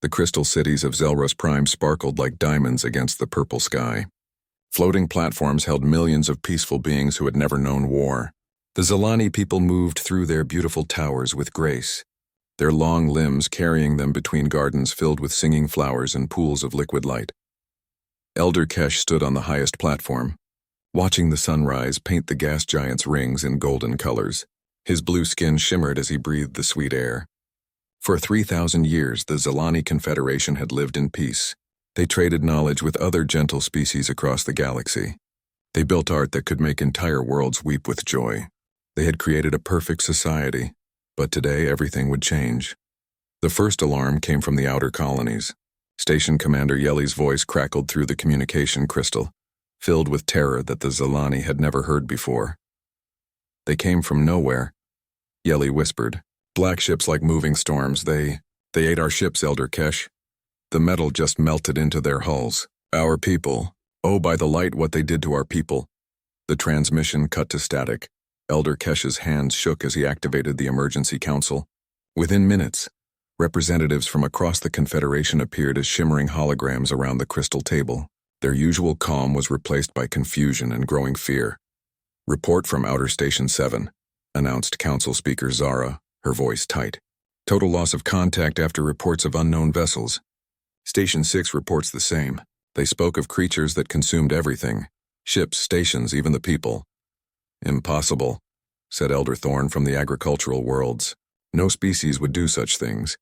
The crystal cities of Zelros Prime sparkled like diamonds against the purple sky. Floating platforms held millions of peaceful beings who had never known war. The Zilani people moved through their beautiful towers with grace, their long limbs carrying them between gardens filled with singing flowers and pools of liquid light. Elder Kesh stood on the highest platform, watching the sunrise paint the gas giant's rings in golden colors. His blue skin shimmered as he breathed the sweet air. For 3,000 years, the Zilani Confederation had lived in peace. They traded knowledge with other gentle species across the galaxy. They built art that could make entire worlds weep with joy. They had created a perfect society, but today everything would change. The first alarm came from the outer colonies. Station Commander Yeli's voice crackled through the communication crystal, filled with terror that the Zilani had never heard before. They came from nowhere, Yeli whispered. Black ships like moving storms, they ate our ships, Elder Kesh. The metal just melted into their hulls. Our people. Oh, by the light, what they did to our people. The transmission cut to static. Elder Kesh's hands shook as he activated the emergency council. Within minutes, representatives from across the Confederation appeared as shimmering holograms around the crystal table. Their usual calm was replaced by confusion and growing fear. Report from Outer Station 7, announced Council Speaker Zara, her voice tight. Total loss of contact after reports of unknown vessels. Station 6 reports the same. They spoke of creatures that consumed everything. Ships, stations, even the people. Impossible, said Elder Thorn from the agricultural worlds. No species would do such things.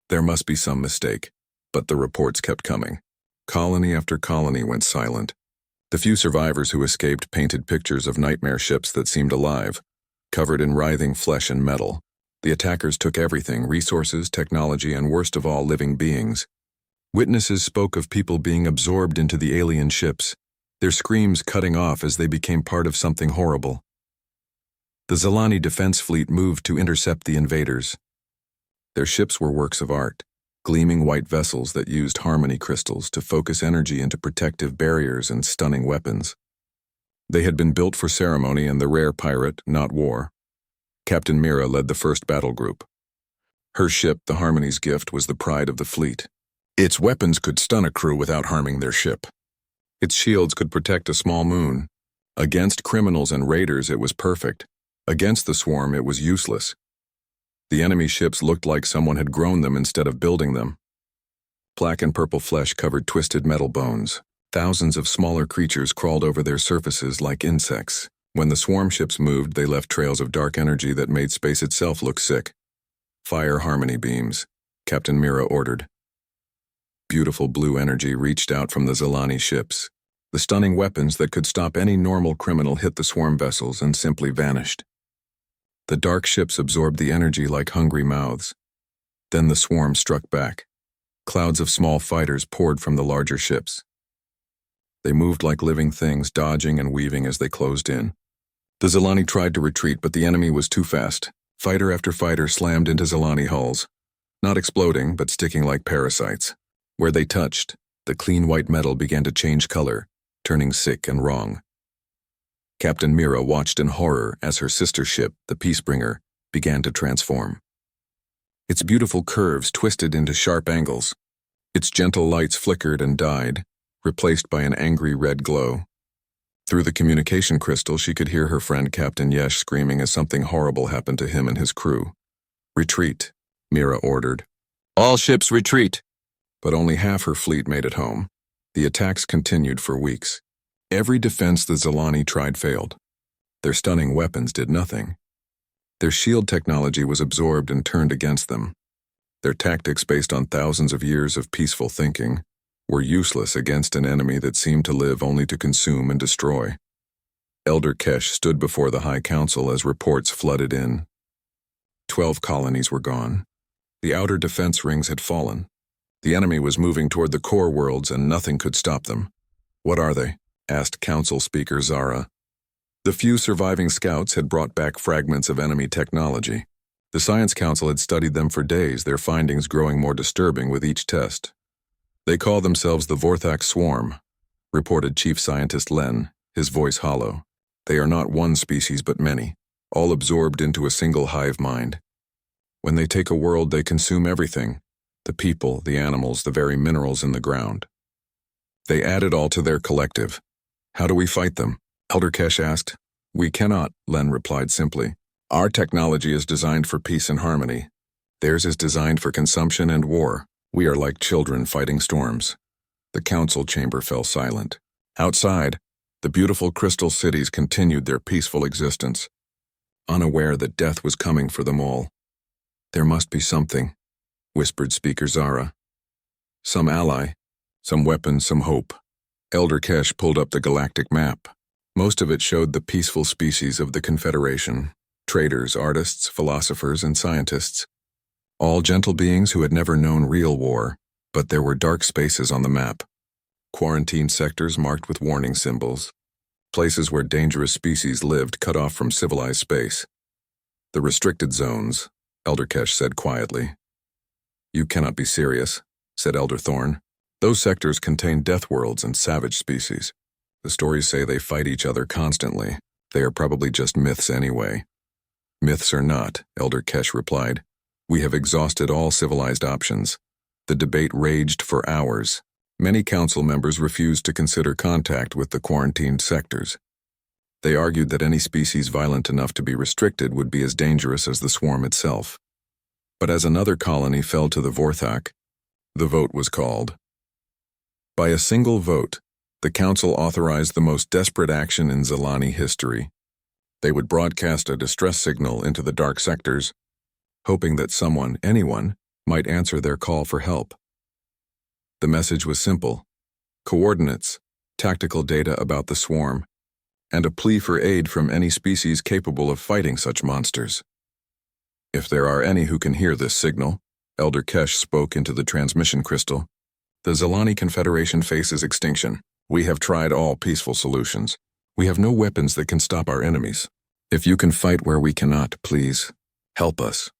There must be some mistake. But the reports kept coming. Colony after colony went silent. The few survivors who escaped painted pictures of nightmare ships that seemed alive, covered in writhing flesh and metal. The attackers took everything, resources, technology, and worst of all, living beings. Witnesses spoke of people being absorbed into the alien ships, their screams cutting off as they became part of something horrible. The Zilani Defense Fleet moved to intercept the invaders. Their ships were works of art, gleaming white vessels that used harmony crystals to focus energy into protective barriers and stunning weapons. They had been built for ceremony and the rare pirate, not war. Captain Mira led the first battle group. Her ship, the Harmony's Gift, was the pride of the fleet. Its weapons could stun a crew without harming their ship. Its shields could protect a small moon. Against criminals and raiders, it was perfect. Against the swarm, it was useless. The enemy ships looked like someone had grown them instead of building them. Black and purple flesh covered twisted metal bones. Thousands of smaller creatures crawled over their surfaces like insects. When the swarm ships moved, they left trails of dark energy that made space itself look sick. Fire harmony beams, Captain Mira ordered. Beautiful blue energy reached out from the Zilani ships. The stunning weapons that could stop any normal criminal hit the swarm vessels and simply vanished. The dark ships absorbed the energy like hungry mouths. Then the swarm struck back. Clouds of small fighters poured from the larger ships. They moved like living things, dodging and weaving as they closed in. The Zilani tried to retreat, but the enemy was too fast. Fighter after fighter slammed into Zilani hulls, not exploding, but sticking like parasites. Where they touched, the clean white metal began to change color, turning sick and wrong. Captain Mira watched in horror as her sister ship, the Peacebringer, began to transform. Its beautiful curves twisted into sharp angles. Its gentle lights flickered and died, replaced by an angry red glow. Through the communication crystal, she could hear her friend Captain Yesh screaming as something horrible happened to him and his crew. Retreat, Mira ordered. All ships retreat. But only half her fleet made it home. The attacks continued for weeks. Every defense the Zilani tried failed. Their stunning weapons did nothing. Their shield technology was absorbed and turned against them. Their tactics, based on thousands of years of peaceful thinking, were useless against an enemy that seemed to live only to consume and destroy. Elder Kesh stood before the High Council as reports flooded in. 12 colonies were gone. The outer defense rings had fallen. The enemy was moving toward the core worlds and nothing could stop them. What are they? Asked Council Speaker Zara. The few surviving scouts had brought back fragments of enemy technology. The Science Council had studied them for days, their findings growing more disturbing with each test. They call themselves the Vorthak Swarm, reported Chief Scientist Len, his voice hollow. They are not one species but many, all absorbed into a single hive mind. When they take a world, they consume everything. The people, the animals, the very minerals in the ground. They add it all to their collective. How do we fight them? Elder Kesh asked. We cannot, Len replied simply. Our technology is designed for peace and harmony. Theirs is designed for consumption and war. We are like children fighting storms. The council chamber fell silent. Outside, the beautiful crystal cities continued their peaceful existence, unaware that death was coming for them all. There must be something, whispered Speaker Zara. Some ally, some weapon, some hope. Elder Kesh pulled up the galactic map. Most of it showed the peaceful species of the Confederation, traders, artists, philosophers, and scientists. All gentle beings who had never known real war, but there were dark spaces on the map. Quarantined sectors marked with warning symbols. Places where dangerous species lived cut off from civilized space. The restricted zones, Elder Kesh said quietly. You cannot be serious, said Elder Thorn. Those sectors contain death worlds and savage species. The stories say they fight each other constantly. They are probably just myths anyway. Myths or not, Elder Kesh replied. We have exhausted all civilized options. The debate raged for hours. Many council members refused to consider contact with the quarantined sectors. They argued that any species violent enough to be restricted would be as dangerous as the swarm itself. But as another colony fell to the Vorthak, the vote was called. By a single vote, the council authorized the most desperate action in Zilani history. They would broadcast a distress signal into the dark sectors, hoping that someone, anyone, might answer their call for help. The message was simple: coordinates, tactical data about the swarm, and a plea for aid from any species capable of fighting such monsters. If there are any who can hear this signal, Elder Kesh spoke into the transmission crystal, the Zilani Confederation faces extinction. We have tried all peaceful solutions. We have no weapons that can stop our enemies. If you can fight where we cannot, please, help us.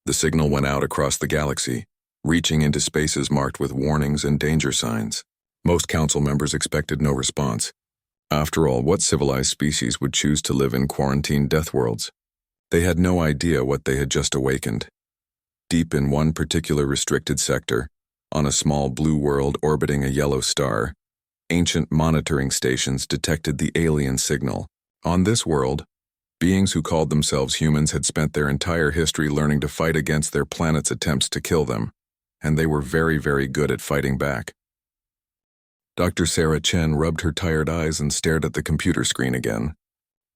The signal went out across the galaxy, reaching into spaces marked with warnings and danger signs. Most council members expected no response. After all, what civilized species would choose to live in quarantined death worlds? They had no idea what they had just awakened. Deep in one particular restricted sector, on a small blue world orbiting a yellow star, ancient monitoring stations detected the alien signal. On this world, beings who called themselves humans had spent their entire history learning to fight against their planet's attempts to kill them, and they were very, very good at fighting back. Dr. Sarah Chen rubbed her tired eyes and stared at the computer screen again.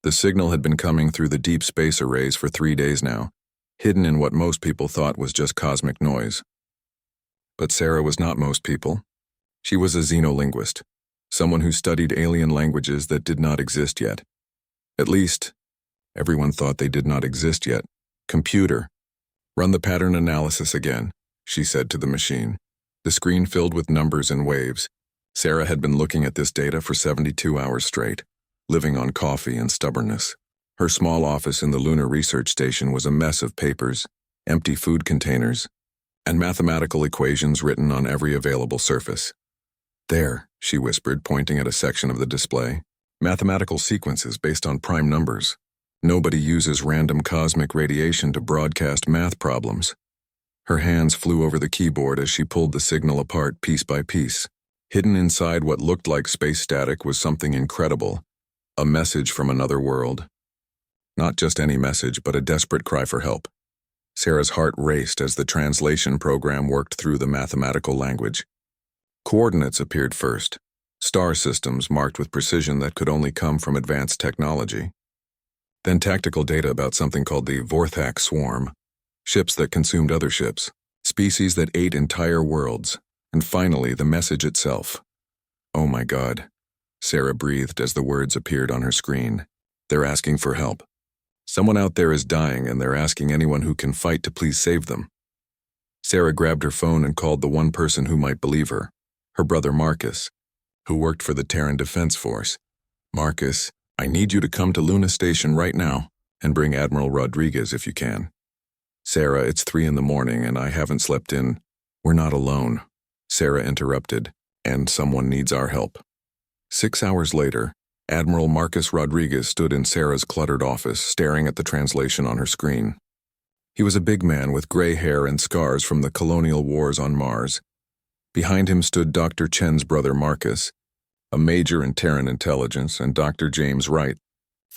The signal had been coming through the deep space arrays for 3 days now, hidden in what most people thought was just cosmic noise. But Sarah was not most people. She was a xenolinguist, someone who studied alien languages that did not exist yet. At least, everyone thought they did not exist yet. Computer, run the pattern analysis again, she said to the machine. The screen filled with numbers and waves. Sarah had been looking at this data for 72 hours straight, living on coffee and stubbornness. Her small office in the Lunar Research Station was a mess of papers, empty food containers, and mathematical equations written on every available surface. There, she whispered, pointing at a section of the display. Mathematical sequences based on prime numbers. Nobody uses random cosmic radiation to broadcast math problems. Her hands flew over the keyboard as she pulled the signal apart piece by piece. Hidden inside what looked like space static was something incredible. A message from another world. Not just any message, but a desperate cry for help. Sarah's heart raced as the translation program worked through the mathematical language. Coordinates appeared first, star systems marked with precision that could only come from advanced technology. Then tactical data about something called the Vorthak swarm, ships that consumed other ships, species that ate entire worlds, and finally the message itself. Oh my God, Sarah breathed as the words appeared on her screen. They're asking for help. Someone out there is dying and they're asking anyone who can fight to please save them. Sarah grabbed her phone and called the one person who might believe her, her brother Marcus, who worked for the Terran Defense Force. Marcus, I need you to come to Luna Station right now and bring Admiral Rodriguez if you can. Sarah, it's 3 a.m. and I haven't slept in. We're not alone, Sarah interrupted, and someone needs our help. 6 hours later, Admiral Marcus Rodriguez stood in Sarah's cluttered office, staring at the translation on her screen. He was a big man with gray hair and scars from the colonial wars on Mars. Behind him stood Dr. Chen's brother Marcus, a major in Terran intelligence, and Dr. James Wright,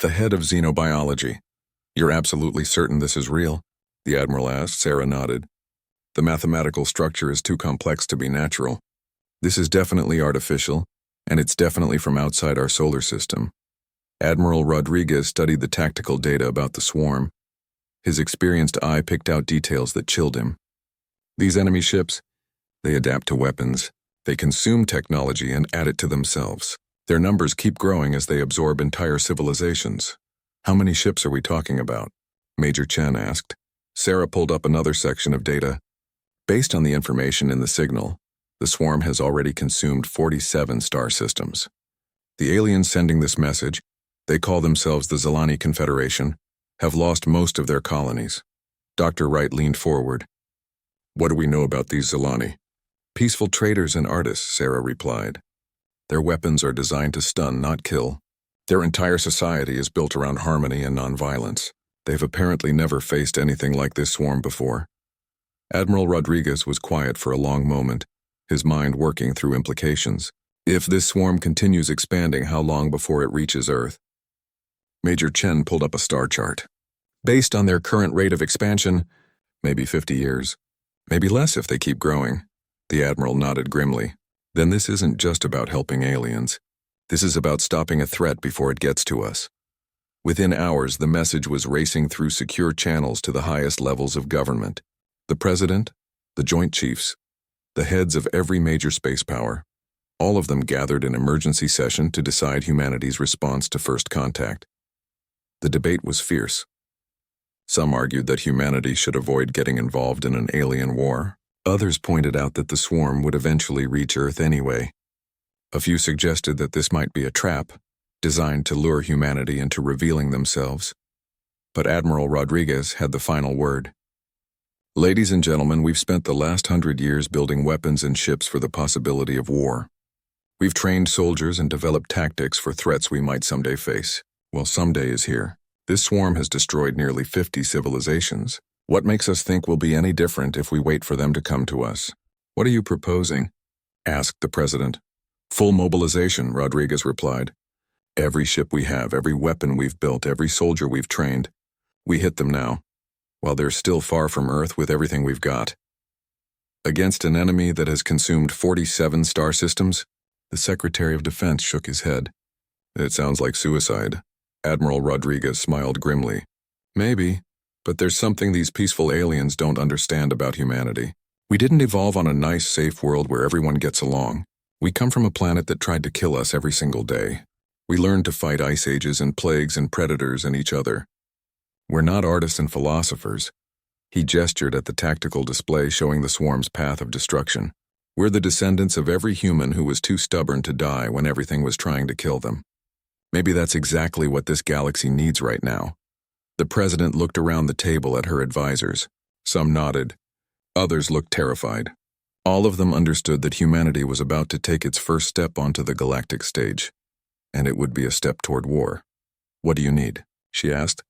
the head of xenobiology. "You're absolutely certain this is real?" the Admiral asked. Sarah nodded. "The mathematical structure is too complex to be natural. This is definitely artificial, and it's definitely from outside our solar system." Admiral Rodriguez studied the tactical data about the swarm. His experienced eye picked out details that chilled him. These enemy ships, they adapt to weapons. They consume technology and add it to themselves. Their numbers keep growing as they absorb entire civilizations. "How many ships are we talking about?" Major Chen asked. Sarah pulled up another section of data. Based on the information in the signal, the swarm has already consumed 47 star systems. The aliens sending this message, they call themselves the Zilani Confederation, have lost most of their colonies. Dr. Wright leaned forward. "What do we know about these Zilani?" "Peaceful traders and artists," Sarah replied. "Their weapons are designed to stun, not kill. Their entire society is built around harmony and nonviolence. They've apparently never faced anything like this swarm before." Admiral Rodriguez was quiet for a long moment, his mind working through implications. If this swarm continues expanding, how long before it reaches Earth? Major Chen pulled up a star chart. "Based on their current rate of expansion, maybe 50 years. Maybe less if they keep growing." The Admiral nodded grimly. "Then this isn't just about helping aliens. This is about stopping a threat before it gets to us." Within hours, the message was racing through secure channels to the highest levels of government. The President, the Joint Chiefs, the heads of every major space power. All of them gathered in emergency session to decide humanity's response to first contact. The debate was fierce. Some argued that humanity should avoid getting involved in an alien war. Others pointed out that the swarm would eventually reach Earth anyway. A few suggested that this might be a trap, designed to lure humanity into revealing themselves. But Admiral Rodriguez had the final word. "Ladies and gentlemen, we've spent the last 100 years building weapons and ships for the possibility of war. We've trained soldiers and developed tactics for threats we might someday face. Well, someday is here. This swarm has destroyed nearly 50 civilizations. What makes us think we'll be any different if we wait for them to come to us?" "What are you proposing?" asked the President. "Full mobilization," Rodriguez replied. "Every ship we have, every weapon we've built, every soldier we've trained, we hit them now, while they're still far from Earth with everything we've got. Against an enemy that has consumed 47 star systems?" The Secretary of Defense shook his head. "It sounds like suicide." Admiral Rodriguez smiled grimly. "Maybe, but there's something these peaceful aliens don't understand about humanity. We didn't evolve on a nice, safe world where everyone gets along. We come from a planet that tried to kill us every single day. We learned to fight ice ages and plagues and predators and each other. We're not artists and philosophers." He gestured at the tactical display showing the swarm's path of destruction. "We're the descendants of every human who was too stubborn to die when everything was trying to kill them. Maybe that's exactly what this galaxy needs right now." The President looked around the table at her advisors. Some nodded. Others looked terrified. All of them understood that humanity was about to take its first step onto the galactic stage, and it would be a step toward war. "What do you need?" she asked.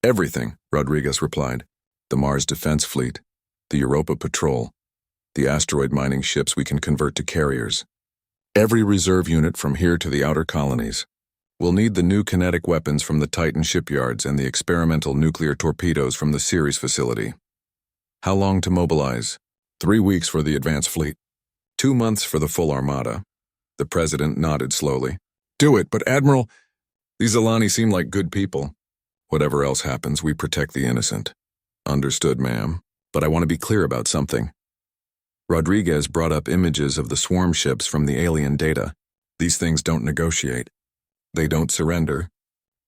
"Everything," Rodriguez replied. "The Mars Defense Fleet, the Europa Patrol, the asteroid mining ships we can convert to carriers. Every reserve unit from here to the outer colonies. We'll need the new kinetic weapons from the Titan shipyards and the experimental nuclear torpedoes from the Ceres facility." "How long to mobilize?" 3 weeks for the advanced fleet. 2 months for the full armada." The President nodded slowly. "Do it, but Admiral, these Zilani seem like good people." "Whatever else happens, we protect the innocent." "Understood, ma'am. But I want to be clear about something." Rodriguez brought up images of the swarm ships from the alien data. "These things don't negotiate. They don't surrender.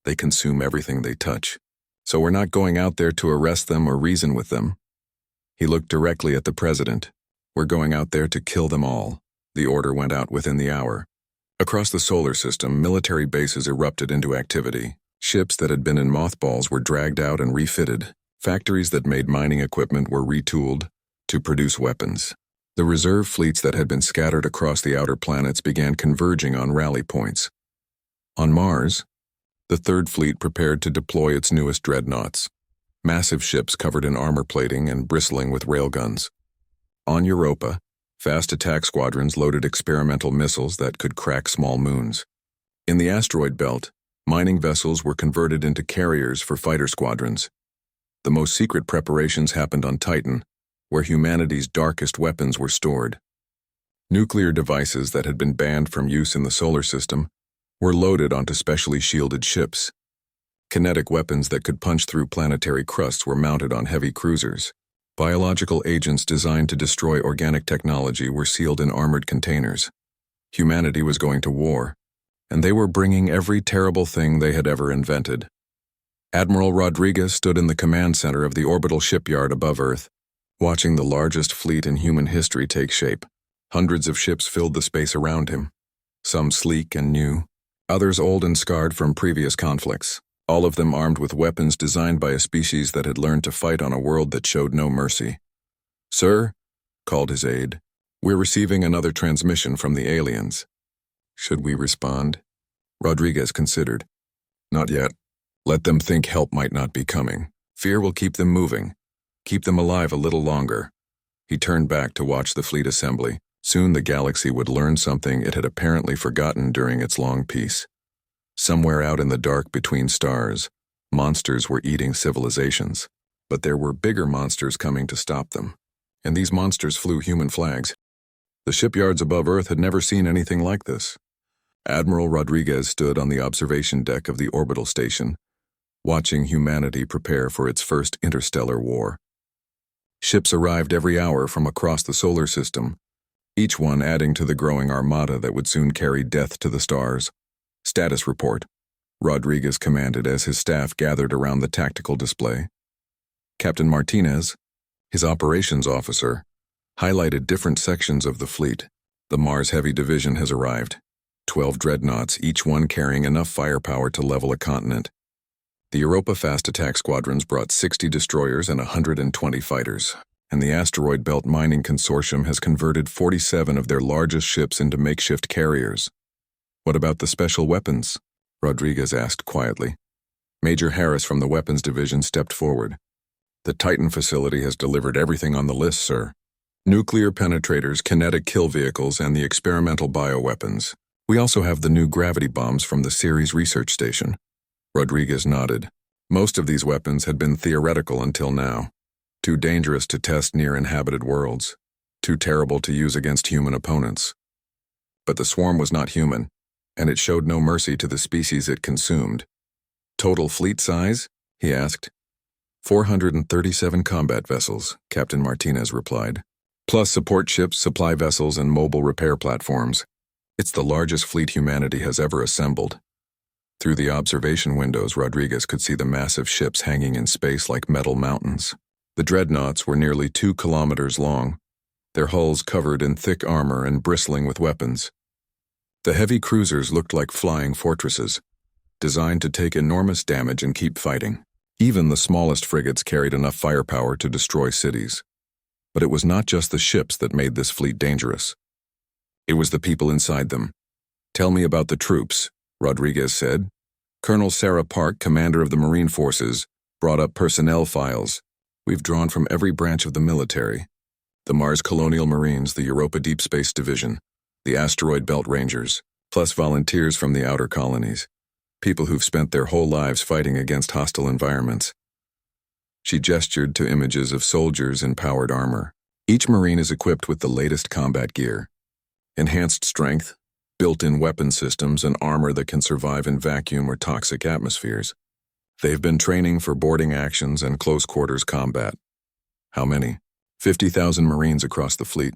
They consume everything they touch. So we're not going out there to arrest them or reason with them." He looked directly at the President. "We're going out there to kill them all." The order went out within the hour. Across the solar system, military bases erupted into activity. Ships that had been in mothballs were dragged out and refitted. Factories that made mining equipment were retooled to produce weapons. The reserve fleets that had been scattered across the outer planets began converging on rally points. On Mars, the Third Fleet prepared to deploy its newest dreadnoughts. massive ships covered in armor plating and bristling with railguns. On Europa, fast attack squadrons loaded experimental missiles that could crack small moons. In the asteroid belt, mining vessels were converted into carriers for fighter squadrons. The most secret preparations happened on Titan, where humanity's darkest weapons were stored. Nuclear devices that had been banned from use in the solar system were loaded onto specially shielded ships. Kinetic weapons that could punch through planetary crusts were mounted on heavy cruisers. Biological agents designed to destroy organic technology were sealed in armored containers. Humanity was going to war, and they were bringing every terrible thing they had ever invented. Admiral Rodriguez stood in the command center of the orbital shipyard above Earth, watching the largest fleet in human history take shape. Hundreds of ships filled the space around him, some sleek and new, others old and scarred from previous conflicts, all of them armed with weapons designed by a species that had learned to fight on a world that showed no mercy. "Sir," called his aide, "we're receiving another transmission from the aliens." "Should we respond?" Rodriguez considered. "Not yet. Let them think help might not be coming. Fear will keep them moving, keep them alive a little longer." He turned back to watch the fleet assembly. Soon the galaxy would learn something it had apparently forgotten during its long peace. Somewhere out in the dark between stars, monsters were eating civilizations, but there were bigger monsters coming to stop them, and these monsters flew human flags. The shipyards above Earth had never seen anything like this. Admiral Rodriguez stood on the observation deck of the orbital station, watching humanity prepare for its first interstellar war. Ships arrived every hour from across the solar system, each one adding to the growing armada that would soon carry death to the stars. "Status report," Rodriguez commanded as his staff gathered around the tactical display. Captain Martinez, his operations officer, highlighted different sections of the fleet. "The Mars Heavy Division has arrived. 12 dreadnoughts, each one carrying enough firepower to level a continent. The Europa fast attack squadrons brought 60 destroyers and 120 fighters, and the Asteroid Belt Mining Consortium has converted 47 of their largest ships into makeshift carriers." "What about the special weapons?" Rodriguez asked quietly. Major Harris from the Weapons Division stepped forward. "The Titan facility has delivered everything on the list, sir. Nuclear penetrators, kinetic kill vehicles, and the experimental bioweapons. We also have the new gravity bombs from the Ceres research station." Rodriguez nodded. Most of these weapons had been theoretical until now. Too dangerous to test near inhabited worlds. Too terrible to use against human opponents. But the swarm was not human, and it showed no mercy to the species it consumed. "Total fleet size?" he asked. 437 combat vessels, Captain Martinez replied. "Plus support ships, supply vessels, and mobile repair platforms. It's the largest fleet humanity has ever assembled." Through the observation windows, Rodriguez could see the massive ships hanging in space like metal mountains. The dreadnoughts were nearly 2 kilometers long, their hulls covered in thick armor and bristling with weapons. The heavy cruisers looked like flying fortresses, designed to take enormous damage and keep fighting. Even the smallest frigates carried enough firepower to destroy cities. But it was not just the ships that made this fleet dangerous. It was the people inside them. "Tell me about the troops," Rodriguez said. Colonel Sarah Park, commander of the Marine Forces, brought up personnel files. "We've drawn from every branch of the military. The Mars Colonial Marines, the Europa Deep Space Division, the Asteroid Belt Rangers, plus volunteers from the outer colonies. People who've spent their whole lives fighting against hostile environments." She gestured to images of soldiers in powered armor. Each Marine is equipped with the latest combat gear. Enhanced strength, built-in weapon systems, and armor that can survive in vacuum or toxic atmospheres. They've been training for boarding actions and close-quarters combat. "How many?" 50,000 Marines across the fleet,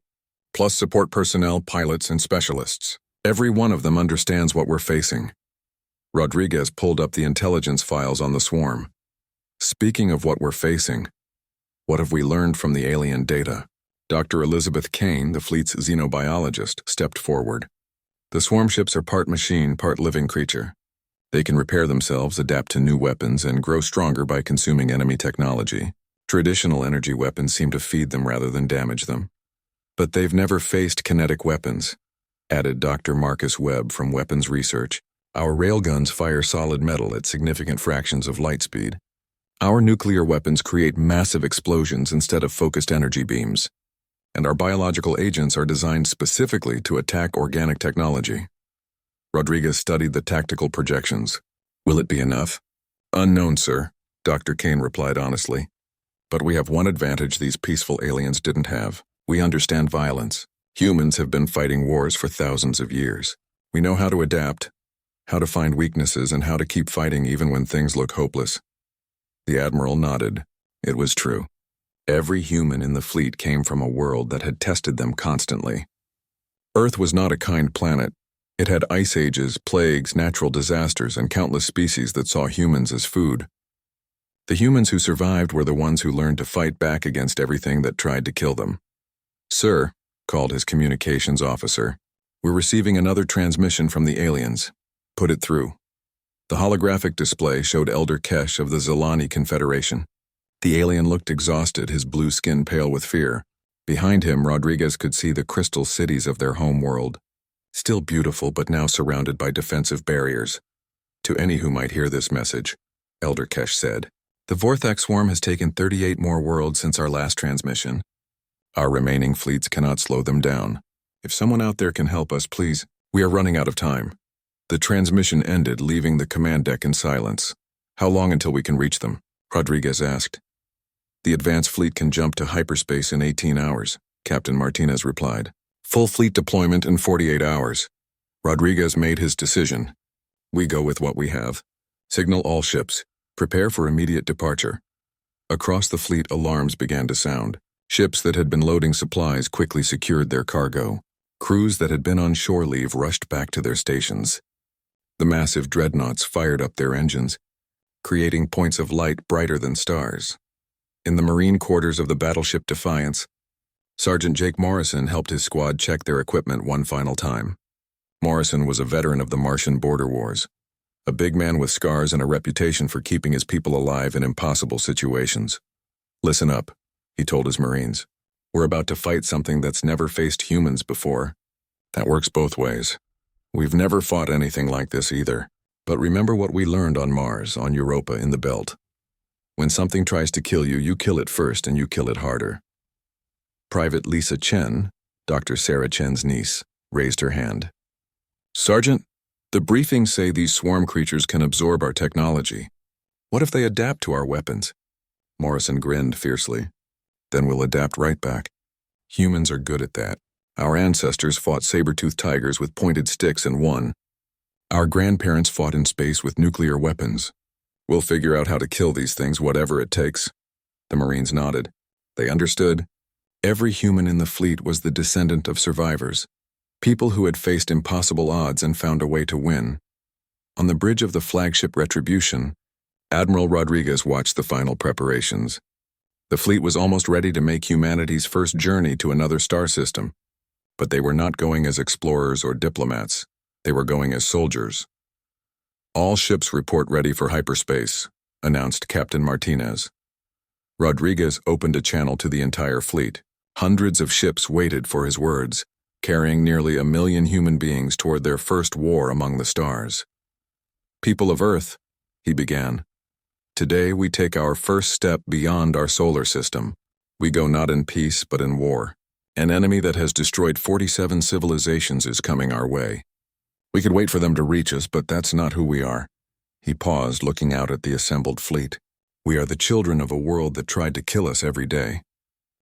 plus support personnel, pilots, and specialists. Every one of them understands what we're facing. Rodriguez pulled up the intelligence files on the swarm. "Speaking of what we're facing, what have we learned from the alien data?" Dr. Elizabeth Kane, the fleet's xenobiologist, stepped forward. "The swarm ships are part machine, part living creature. They can repair themselves, adapt to new weapons, and grow stronger by consuming enemy technology. Traditional energy weapons seem to feed them rather than damage them. But they've never faced kinetic weapons," added Dr. Marcus Webb from Weapons Research. "Our railguns fire solid metal at significant fractions of light speed. Our nuclear weapons create massive explosions instead of focused energy beams, and our biological agents are designed specifically to attack organic technology. Rodriguez studied the tactical projections. Will it be enough? Unknown, sir, Dr. Kane replied honestly. But we have one advantage these peaceful aliens didn't have. We understand violence. Humans have been fighting wars for thousands of years. We know how to adapt, how to find weaknesses, and how to keep fighting even when things look hopeless. The Admiral nodded. It was true. Every human in the fleet came from a world that had tested them constantly. Earth was not a kind planet. It had ice ages, plagues, natural disasters, and countless species that saw humans as food. The humans who survived were the ones who learned to fight back against everything that tried to kill them. Sir, called his communications officer, we're receiving another transmission from the aliens. Put it through. The holographic display showed Elder Kesh of the Zilani Confederation. The alien looked exhausted, his blue skin pale with fear. Behind him, Rodriguez could see the crystal cities of their home world. Still beautiful, but now surrounded by defensive barriers. To any who might hear this message, Elder Kesh said, the Vorthax swarm has taken 38 more worlds since our last transmission. Our remaining fleets cannot slow them down. If someone out there can help us, please. We are running out of time. The transmission ended, leaving the command deck in silence. How long until we can reach them? Rodriguez asked. The advanced fleet can jump to hyperspace in 18 hours, Captain Martinez replied. Full fleet deployment in 48 hours. Rodriguez made his decision. We go with what we have. Signal all ships. Prepare for immediate departure. Across the fleet, alarms began to sound. Ships that had been loading supplies quickly secured their cargo. Crews that had been on shore leave rushed back to their stations. The massive dreadnoughts fired up their engines, creating points of light brighter than stars. In the marine quarters of the battleship Defiance, Sergeant Jake Morrison helped his squad check their equipment one final time. Morrison was a veteran of the Martian border wars, a big man with scars and a reputation for keeping his people alive in impossible situations. Listen up, he told his Marines. We're about to fight something that's never faced humans before. That works both ways. We've never fought anything like this either. But remember what we learned on Mars, on Europa, in the Belt. When something tries to kill you, you kill it first and you kill it harder. Private Lisa Chen, Dr. Sarah Chen's niece, raised her hand. Sergeant, the briefings say these swarm creatures can absorb our technology. What if they adapt to our weapons? Morrison grinned fiercely. Then we'll adapt right back. Humans are good at that. Our ancestors fought saber-toothed tigers with pointed sticks and won. Our grandparents fought in space with nuclear weapons. We'll figure out how to kill these things, whatever it takes. The Marines nodded. They understood. Every human in the fleet was the descendant of survivors, people who had faced impossible odds and found a way to win. On the bridge of the flagship Retribution, Admiral Rodriguez watched the final preparations. The fleet was almost ready to make humanity's first journey to another star system. But they were not going as explorers or diplomats. They were going as soldiers. All ships report ready for hyperspace, announced Captain Martinez. Rodriguez opened a channel to the entire fleet. Hundreds of ships waited for his words, carrying nearly 1 million human beings toward their first war among the stars. People of Earth, he began. Today we take our first step beyond our solar system. We go not in peace but in war. An enemy that has destroyed 47 civilizations is coming our way. We could wait for them to reach us, but that's not who we are. He paused, looking out at the assembled fleet. We are the children of a world that tried to kill us every day.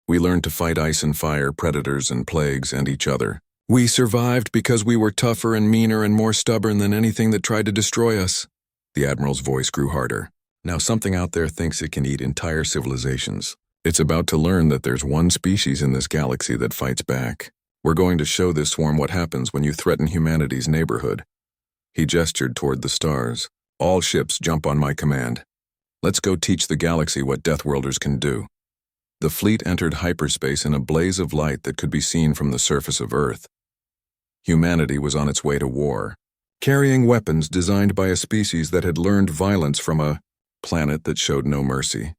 We learned to fight ice and fire, predators and plagues, and each other. We survived because we were tougher and meaner and more stubborn than anything that tried to destroy us. The Admiral's voice grew harder. Now something out there thinks it can eat entire civilizations. It's about to learn that there's one species in this galaxy that fights back. We're going to show this swarm what happens when you threaten humanity's neighborhood. He gestured toward the stars. All ships jump on my command. Let's go teach the galaxy what Deathworlders can do. The fleet entered hyperspace in a blaze of light that could be seen from the surface of Earth. Humanity was on its way to war, carrying weapons designed by a species that had learned violence from a planet that showed no mercy.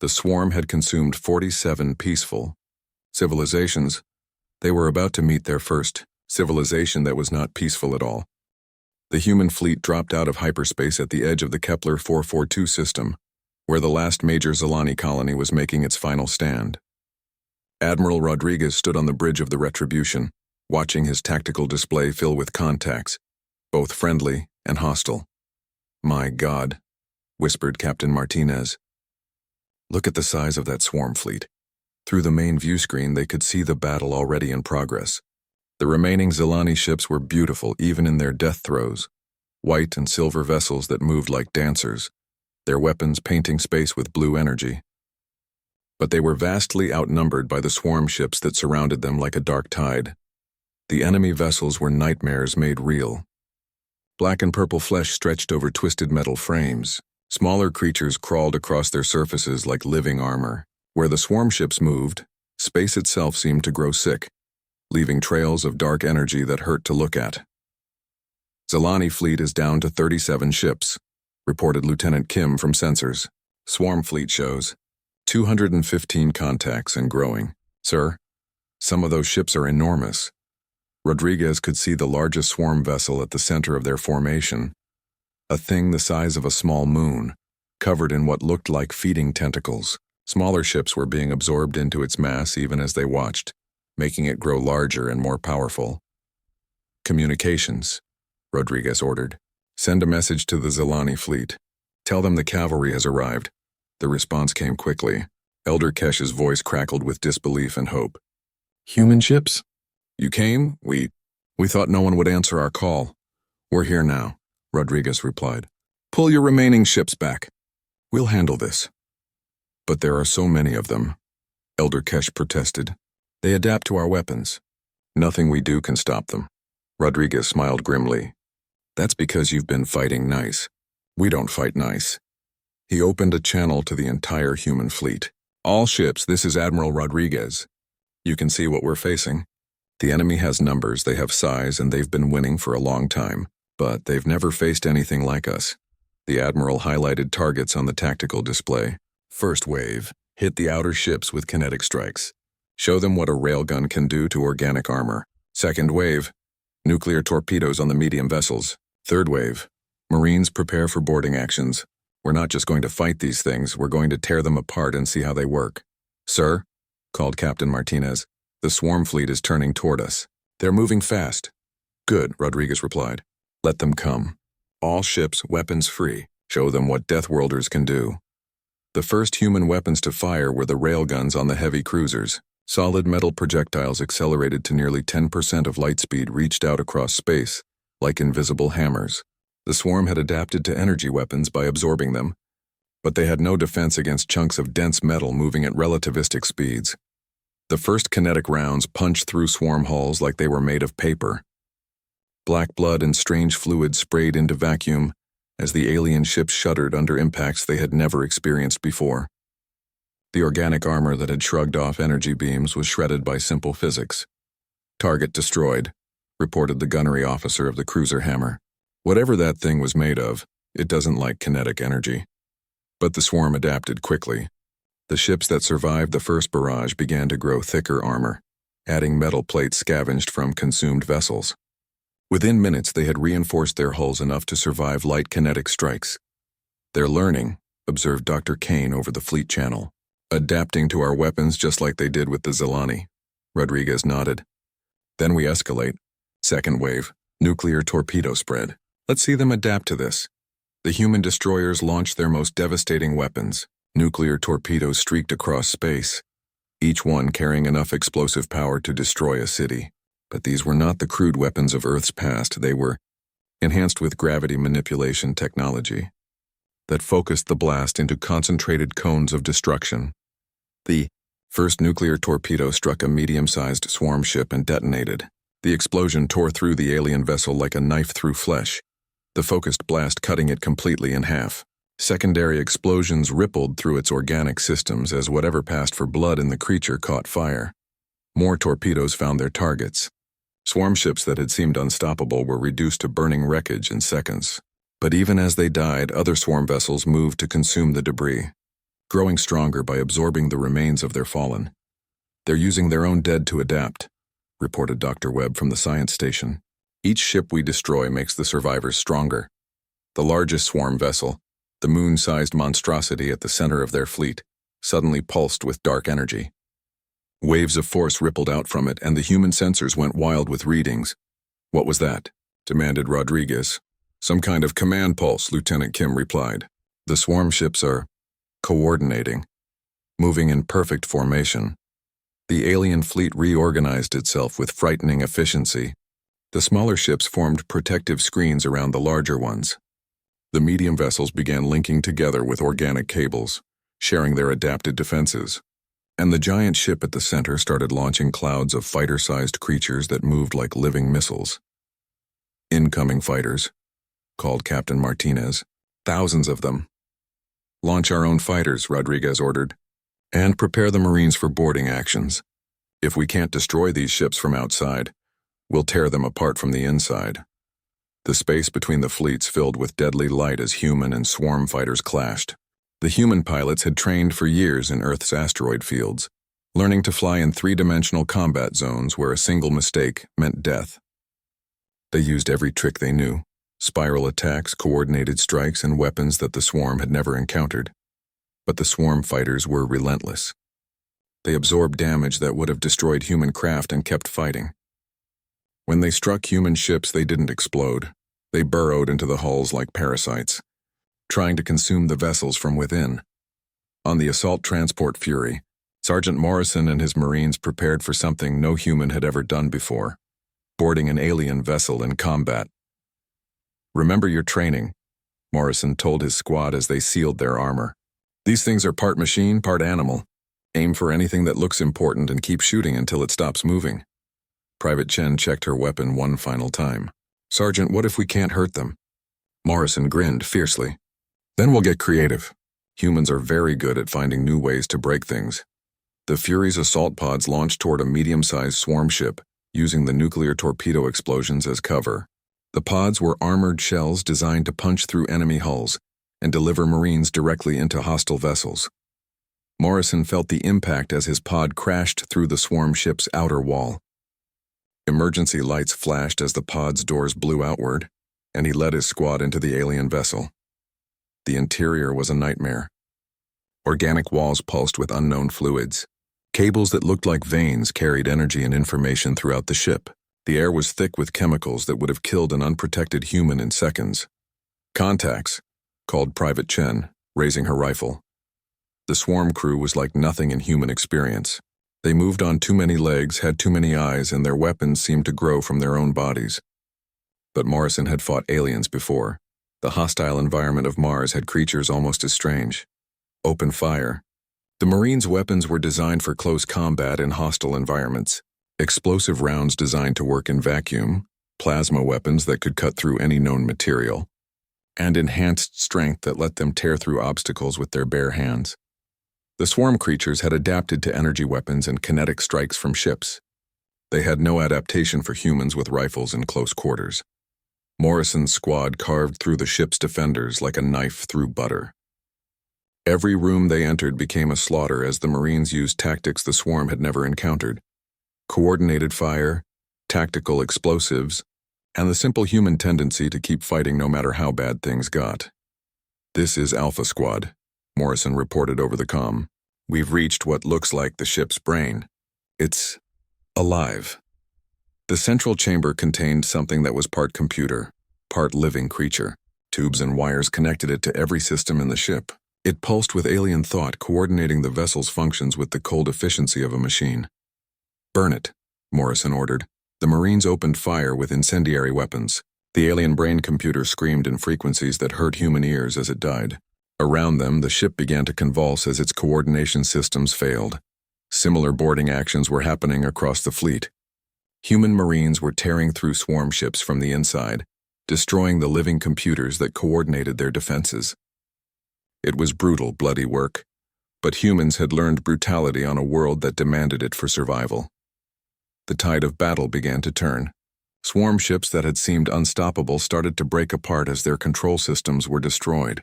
The swarm had consumed 47 peaceful civilizations. They were about to meet their first civilization that was not peaceful at all. The human fleet dropped out of hyperspace at the edge of the Kepler 442 system. where the last major Zilani colony was making its final stand. Admiral Rodriguez stood on the bridge of the Retribution, watching his tactical display fill with contacts, both friendly and hostile. "My God," whispered Captain Martinez. "Look at the size of that swarm fleet." Through the main view screen, they could see the battle already in progress. The remaining Zilani ships were beautiful even in their death throes, white and silver vessels that moved like dancers, their weapons painting space with blue energy. But they were vastly outnumbered by the swarm ships that surrounded them like a dark tide. The enemy vessels were nightmares made real. Black and purple flesh stretched over twisted metal frames. Smaller creatures crawled across their surfaces like living armor. Where the swarm ships moved, space itself seemed to grow sick, leaving trails of dark energy that hurt to look at. "Zilani fleet is down to 37 ships," reported Lieutenant Kim from sensors. "Swarm fleet shows 215 contacts and growing. Sir, some of those ships are enormous." Rodriguez could see the largest swarm vessel at the center of their formation, a thing the size of a small moon, covered in what looked like feeding tentacles. Smaller ships were being absorbed into its mass even as they watched, making it grow larger and more powerful. "Communications," Rodriguez ordered. "Send a message to the Zilani fleet. Tell them the cavalry has arrived." The response came quickly. Elder Kesh's voice crackled with disbelief and hope. "Human ships? You came? We thought no one would answer our call." "We're here now," Rodriguez replied. "Pull your remaining ships back. We'll handle this." "But there are so many of them," Elder Kesh protested. "They adapt to our weapons. Nothing we do can stop them." Rodriguez smiled grimly. "That's because you've been fighting nice. We don't fight nice." He opened a channel to the entire human fleet. "All ships, this is Admiral Rodriguez. You can see what we're facing. The enemy has numbers, they have size, and they've been winning for a long time, but they've never faced anything like us." The Admiral highlighted targets on the tactical display. "First wave, hit the outer ships with kinetic strikes. Show them what a railgun can do to organic armor. Second wave, nuclear torpedoes on the medium vessels. Third wave, Marines prepare for boarding actions. We're not just going to fight these things, we're going to tear them apart and see how they work." "Sir," called Captain Martinez, "the swarm fleet is turning toward us. They're moving fast." "Good," Rodriguez replied. "Let them come. All ships weapons free. Show them what Deathworlders can do." The first human weapons to fire were the railguns on the heavy cruisers. Solid metal projectiles accelerated to nearly 10% of light speed reached out across space, like invisible hammers. The swarm had adapted to energy weapons by absorbing them, but they had no defense against chunks of dense metal moving at relativistic speeds. The first kinetic rounds punched through swarm hulls like they were made of paper. Black blood and strange fluid sprayed into vacuum as the alien ships shuddered under impacts they had never experienced before. The organic armor that had shrugged off energy beams was shredded by simple physics. "Target destroyed," reported the gunnery officer of the cruiser Hammer. "Whatever that thing was made of, it doesn't like kinetic energy." But the swarm adapted quickly. The ships that survived the first barrage began to grow thicker armor, adding metal plates scavenged from consumed vessels. Within minutes, they had reinforced their hulls enough to survive light kinetic strikes. "They're learning," observed Dr. Kane over the fleet channel. "Adapting to our weapons just like they did with the Zilani." Rodriguez nodded. "Then we escalate. Second wave, nuclear torpedo spread. Let's see them adapt to this." The human destroyers launched their most devastating weapons. Nuclear torpedoes streaked across space, each one carrying enough explosive power to destroy a city. But these were not the crude weapons of Earth's past. They were enhanced with gravity manipulation technology that focused the blast into concentrated cones of destruction. The first nuclear torpedo struck a medium-sized swarm ship and detonated. The explosion tore through the alien vessel like a knife through flesh, the focused blast cutting it completely in half. Secondary explosions rippled through its organic systems as whatever passed for blood in the creature caught fire. More torpedoes found their targets. Swarm ships that had seemed unstoppable were reduced to burning wreckage in seconds. But even as they died, other swarm vessels moved to consume the debris, growing stronger by absorbing the remains of their fallen. "They're using their own dead to adapt," reported Dr. Webb from the science station. "Each ship we destroy makes the survivors stronger. The largest swarm vessel, The moon-sized monstrosity at the center of their fleet suddenly pulsed with dark energy. Waves of force rippled out from it, and the human sensors went wild with readings. "What was that?" demanded Rodriguez. "Some kind of command pulse," Lieutenant Kim replied. "The swarm ships are coordinating, moving in perfect formation." The alien fleet reorganized itself with frightening efficiency. The smaller ships formed protective screens around the larger ones. The medium vessels began linking together with organic cables, sharing their adapted defenses. And the giant ship at the center started launching clouds of fighter-sized creatures that moved like living missiles. "Incoming fighters," called Captain Martinez. "Thousands of them." "Launch our own fighters," Rodriguez ordered, "and prepare the Marines for boarding actions. If we can't destroy these ships from outside, we'll tear them apart from the inside." The space between the fleets filled with deadly light as human and swarm fighters clashed. The human pilots had trained for years in Earth's asteroid fields, learning to fly in three-dimensional combat zones where a single mistake meant death. They used every trick they knew: spiral attacks, coordinated strikes, and weapons that the swarm had never encountered. But the swarm fighters were relentless. They absorbed damage that would have destroyed human craft and kept fighting. When they struck human ships, they didn't explode. They burrowed into the hulls like parasites, trying to consume the vessels from within. On the assault transport Fury, Sergeant Morrison and his Marines prepared for something no human had ever done before: boarding an alien vessel in combat. "Remember your training," Morrison told his squad as they sealed their armor. "These things are part machine, part animal. Aim for anything that looks important and keep shooting until it stops moving." Private Chen checked her weapon one final time. "Sergeant, what if we can't hurt them?" Morrison grinned fiercely. "Then we'll get creative. Humans are very good at finding new ways to break things." The Fury's assault pods launched toward a medium-sized swarm ship, using the nuclear torpedo explosions as cover. The pods were armored shells designed to punch through enemy hulls and deliver Marines directly into hostile vessels. Morrison felt the impact as his pod crashed through the swarm ship's outer wall. Emergency lights flashed as the pod's doors blew outward, and he led his squad into the alien vessel. The interior was a nightmare. Organic walls pulsed with unknown fluids. Cables that looked like veins carried energy and information throughout the ship. The air was thick with chemicals that would have killed an unprotected human in seconds. "Contacts," called Private Chen, raising her rifle. The swarm crew was like nothing in human experience. They moved on too many legs, had too many eyes, and their weapons seemed to grow from their own bodies. But Morrison had fought aliens before. The hostile environment of Mars had creatures almost as strange. Open fire. The Marines' weapons were designed for close combat in hostile environments. Explosive rounds designed to work in vacuum, plasma weapons that could cut through any known material, and enhanced strength that let them tear through obstacles with their bare hands. The swarm creatures had adapted to energy weapons and kinetic strikes from ships. They had no adaptation for humans with rifles in close quarters. Morrison's squad carved through the ship's defenders like a knife through butter. Every room they entered became a slaughter as the Marines used tactics the swarm had never encountered: coordinated fire, tactical explosives, and the simple human tendency to keep fighting no matter how bad things got. "This is Alpha Squad," Morrison reported over the comm. "We've reached what looks like the ship's brain. It's alive." The central chamber contained something that was part computer, part living creature. Tubes and wires connected it to every system in the ship. It pulsed with alien thought, coordinating the vessel's functions with the cold efficiency of a machine. "Burn it," Morrison ordered. The Marines opened fire with incendiary weapons. The alien brain computer screamed in frequencies that hurt human ears as it died. Around them, the ship began to convulse as its coordination systems failed. Similar boarding actions were happening across the fleet. Human Marines were tearing through swarm ships from the inside, destroying the living computers that coordinated their defenses. It was brutal, bloody work, but humans had learned brutality on a world that demanded it for survival. The tide of battle began to turn. Swarm ships that had seemed unstoppable started to break apart as their control systems were destroyed.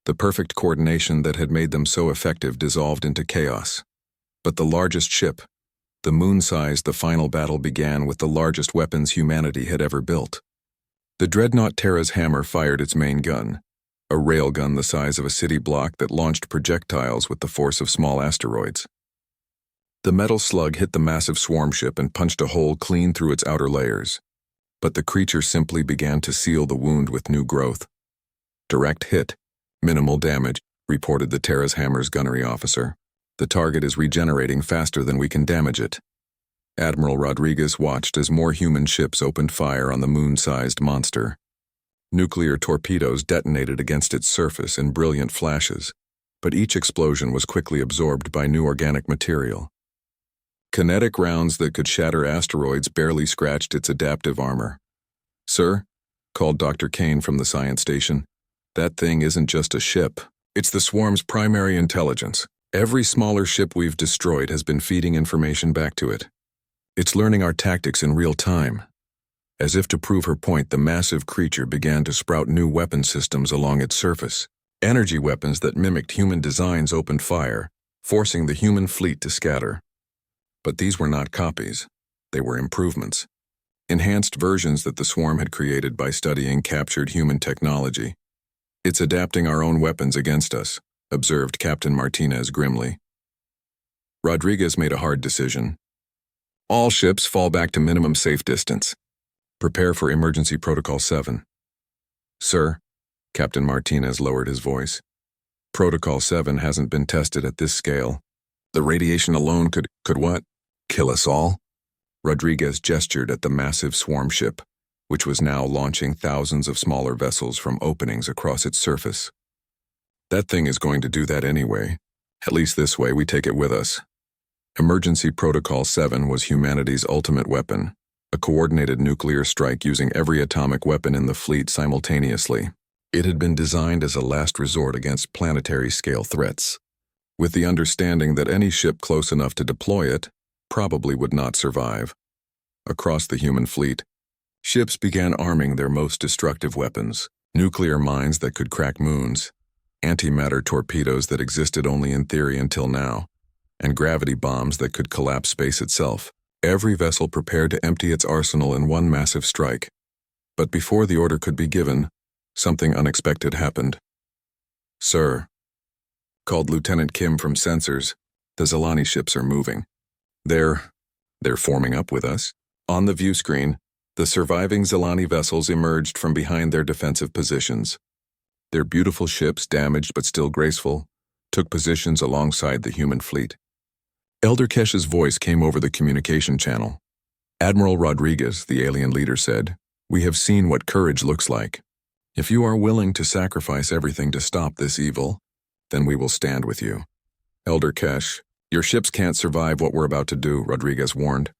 The perfect coordination that had made them so effective dissolved into chaos. But the largest ship, the moon-sized, the final battle began with the largest weapons humanity had ever built. The dreadnought Terra's hammer fired its main gun. a railgun the size of a city block that launched projectiles with the force of small asteroids. The metal slug hit the massive swarm ship and punched a hole clean through its outer layers. But the creature simply began to seal the wound with new growth. Direct hit, minimal damage, reported the Terra's Hammer's gunnery officer. The target is regenerating faster than we can damage it. Admiral Rodriguez watched as more human ships opened fire on the moon-sized monster. Nuclear torpedoes detonated against its surface in brilliant flashes, but each explosion was quickly absorbed by new organic material. Kinetic rounds that could shatter asteroids barely scratched its adaptive armor. "Sir," called Dr. Kane from the science station, "that thing isn't just a ship. It's the swarm's primary intelligence. Every smaller ship we've destroyed has been feeding information back to it. It's learning our tactics in real time." As if to prove her point, the massive creature began to sprout new weapon systems along its surface. Energy weapons that mimicked human designs opened fire, forcing the human fleet to scatter. But these were not copies. They were improvements. Enhanced versions that the swarm had created by studying captured human technology. "It's adapting our own weapons against us," observed Captain Martinez grimly. Rodriguez made a hard decision. "All ships fall back to minimum safe distance. Prepare for Emergency Protocol 7. "Sir," Captain Martinez lowered his voice, "Protocol 7 hasn't been tested at this scale. The radiation alone could what? Kill us all?" Rodriguez gestured at the massive swarm ship, which was now launching thousands of smaller vessels from openings across its surface. "That thing is going to do that anyway. At least this way we take it with us." Emergency Protocol 7 was humanity's ultimate weapon, a coordinated nuclear strike using every atomic weapon in the fleet simultaneously. It had been designed as a last resort against planetary-scale threats, with the understanding that any ship close enough to deploy it probably would not survive. Across the human fleet, ships began arming their most destructive weapons: nuclear mines that could crack moons, antimatter torpedoes that existed only in theory until now, and gravity bombs that could collapse space itself. Every vessel prepared to empty its arsenal in one massive strike. But before the order could be given, something unexpected happened. "Sir," called Lieutenant Kim from sensors, "the Zilani ships are moving. They're forming up with us." On the view screen, the surviving Zilani vessels emerged from behind their defensive positions. Their beautiful ships, damaged but still graceful, took positions alongside the human fleet. Elder Kesh's voice came over the communication channel. "Admiral Rodriguez," the alien leader said, "we have seen what courage looks like. If you are willing to sacrifice everything to stop this evil, then we will stand with you." "Elder Kesh, your ships can't survive what we're about to do," Rodriguez warned.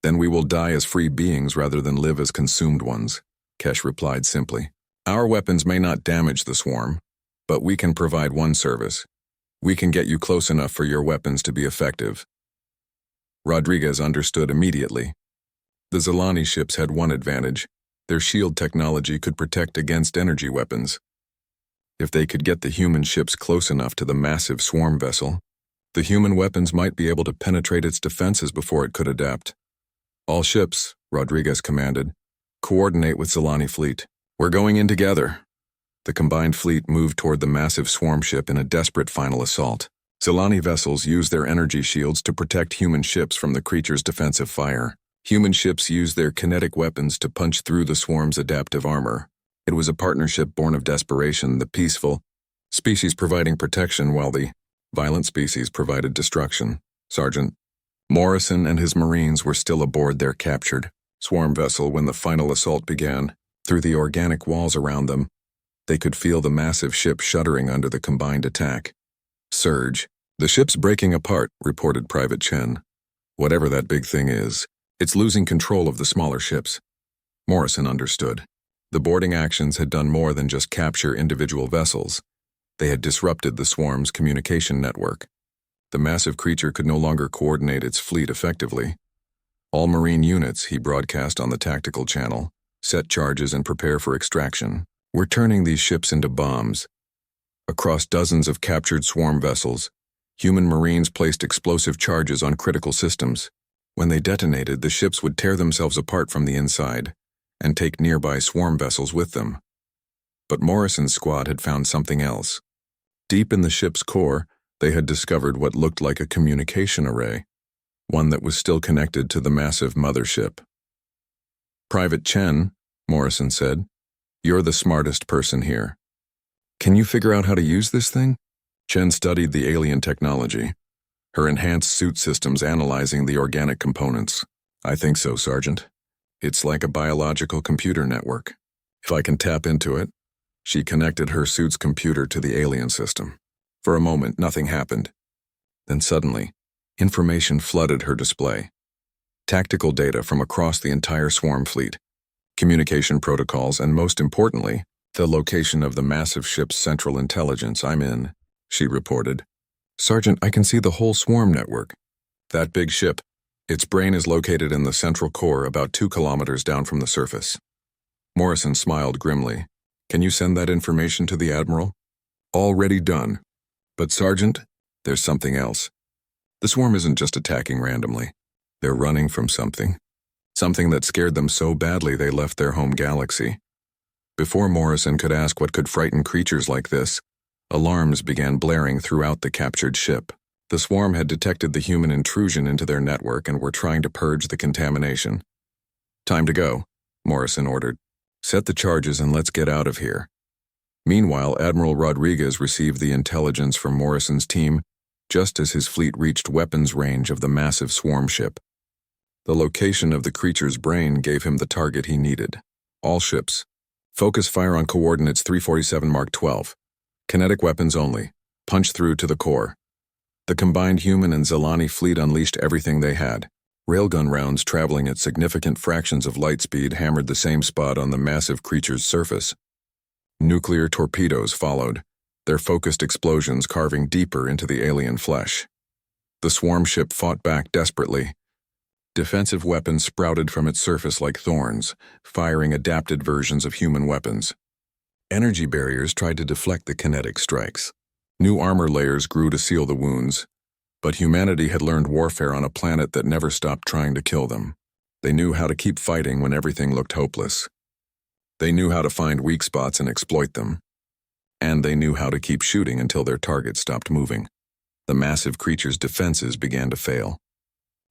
"Then we will die as free beings rather than live as consumed ones," Kesh replied simply. "Our weapons may not damage the swarm, but we can provide one service. We can get you close enough for your weapons to be effective." Rodriguez understood immediately. The Zilani ships had one advantage: their shield technology could protect against energy weapons. If they could get the human ships close enough to the massive swarm vessel, the human weapons might be able to penetrate its defenses before it could adapt. "All ships," Rodriguez commanded, "coordinate with Zilani fleet. We're going in together." The combined fleet moved toward the massive swarm ship in a desperate final assault. Zilani vessels used their energy shields to protect human ships from the creature's defensive fire. Human ships used their kinetic weapons to punch through the swarm's adaptive armor. It was a partnership born of desperation, the peaceful species providing protection while the violent species provided destruction. Sergeant Morrison and his Marines were still aboard their captured swarm vessel when the final assault began. Through the organic walls around them, they could feel the massive ship shuddering under the combined attack. "Surge. The ship's breaking apart," reported Private Chen. "Whatever that big thing is, it's losing control of the smaller ships." Morrison understood. The boarding actions had done more than just capture individual vessels. They had disrupted the swarm's communication network. The massive creature could no longer coordinate its fleet effectively. "All Marine units," he broadcast on the tactical channel, "set charges and prepare for extraction. We're turning these ships into bombs." Across dozens of captured swarm vessels, human Marines placed explosive charges on critical systems. When they detonated, the ships would tear themselves apart from the inside and take nearby swarm vessels with them. But Morrison's squad had found something else. Deep in the ship's core, they had discovered what looked like a communication array, one that was still connected to the massive mothership. "Private Chen," Morrison said, "you're the smartest person here. Can you figure out how to use this thing?" Chen studied the alien technology, her enhanced suit systems analyzing the organic components. "I think so, Sergeant. It's like a biological computer network. If I can tap into it." She connected her suit's computer to the alien system. For a moment, nothing happened. Then suddenly, information flooded her display. Tactical data from across the entire swarm fleet, communication protocols, and most importantly, the location of the massive ship's central intelligence. "I'm in," she reported. "Sergeant, I can see the whole swarm network. That big ship, its brain is located in the central core about 2 kilometers down from the surface." Morrison smiled grimly. "Can you send that information to the Admiral?" "Already done. But Sergeant, there's something else. The swarm isn't just attacking randomly. They're running from something. Something that scared them so badly they left their home galaxy." Before Morrison could ask what could frighten creatures like this, alarms began blaring throughout the captured ship. The swarm had detected the human intrusion into their network and were trying to purge the contamination. "Time to go," Morrison ordered. "Set the charges and let's get out of here." Meanwhile, Admiral Rodriguez received the intelligence from Morrison's team just as his fleet reached weapons range of the massive swarm ship. The location of the creature's brain gave him the target he needed. "All ships, focus fire on coordinates 347 Mark 12. Kinetic weapons only. Punch through to the core." The combined human and Zelani fleet unleashed everything they had. Railgun rounds traveling at significant fractions of light speed hammered the same spot on the massive creature's surface. Nuclear torpedoes followed, their focused explosions carving deeper into the alien flesh. The swarm ship fought back desperately. Defensive weapons sprouted from its surface like thorns, firing adapted versions of human weapons. Energy barriers tried to deflect the kinetic strikes. New armor layers grew to seal the wounds. But humanity had learned warfare on a planet that never stopped trying to kill them. They knew how to keep fighting when everything looked hopeless. They knew how to find weak spots and exploit them. And they knew how to keep shooting until their target stopped moving. The massive creature's defenses began to fail.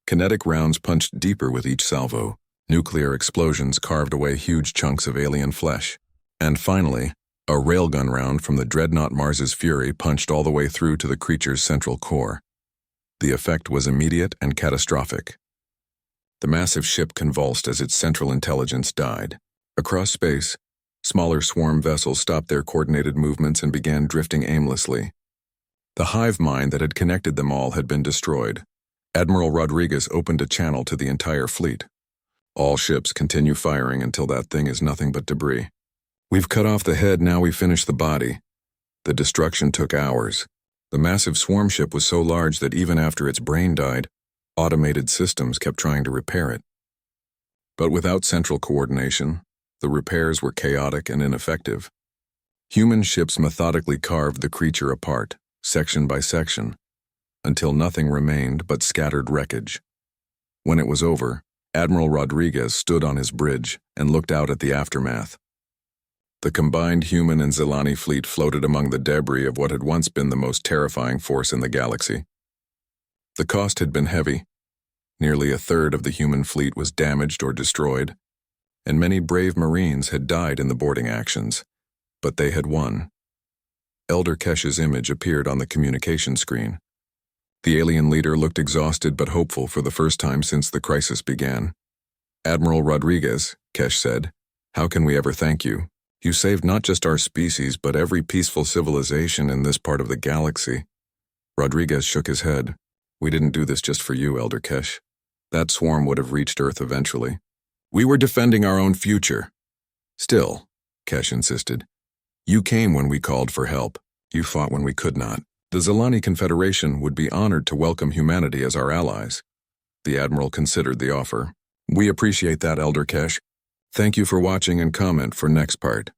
Kinetic rounds punched deeper with each salvo. Nuclear explosions carved away huge chunks of alien flesh. And finally, a railgun round from the dreadnought Mars's Fury punched all the way through to the creature's central core. The effect was immediate and catastrophic. The massive ship convulsed as its central intelligence died. Across space, smaller swarm vessels stopped their coordinated movements and began drifting aimlessly. The hive mind that had connected them all had been destroyed. Admiral Rodriguez opened a channel to the entire fleet. "All ships continue firing until that thing is nothing but debris. We've cut off the head, now we finish the body." The destruction took hours. The massive swarm ship was so large that even after its brain died, automated systems kept trying to repair it. But without central coordination, the repairs were chaotic and ineffective. Human ships methodically carved the creature apart, section by section, until nothing remained but scattered wreckage. When it was over, Admiral Rodriguez stood on his bridge and looked out at the aftermath. The combined human and Zelani fleet floated among the debris of what had once been the most terrifying force in the galaxy. The cost had been heavy. Nearly a third of the human fleet was damaged or destroyed, and many brave Marines had died in the boarding actions, but they had won. Elder Kesh's image appeared on the communication screen. The alien leader looked exhausted but hopeful for the first time since the crisis began. "Admiral Rodriguez," Kesh said, "how can we ever thank you? You saved not just our species, but every peaceful civilization in this part of the galaxy." Rodriguez shook his head. "We didn't do this just for you, Elder Kesh. That swarm would have reached Earth eventually. We were defending our own future." "Still," Kesh insisted, "you came when we called for help. You fought when we could not. The Zelani Confederation would be honored to welcome humanity as our allies." The Admiral considered the offer. "We appreciate that, Elder Kesh. Thank you for watching and comment for next part."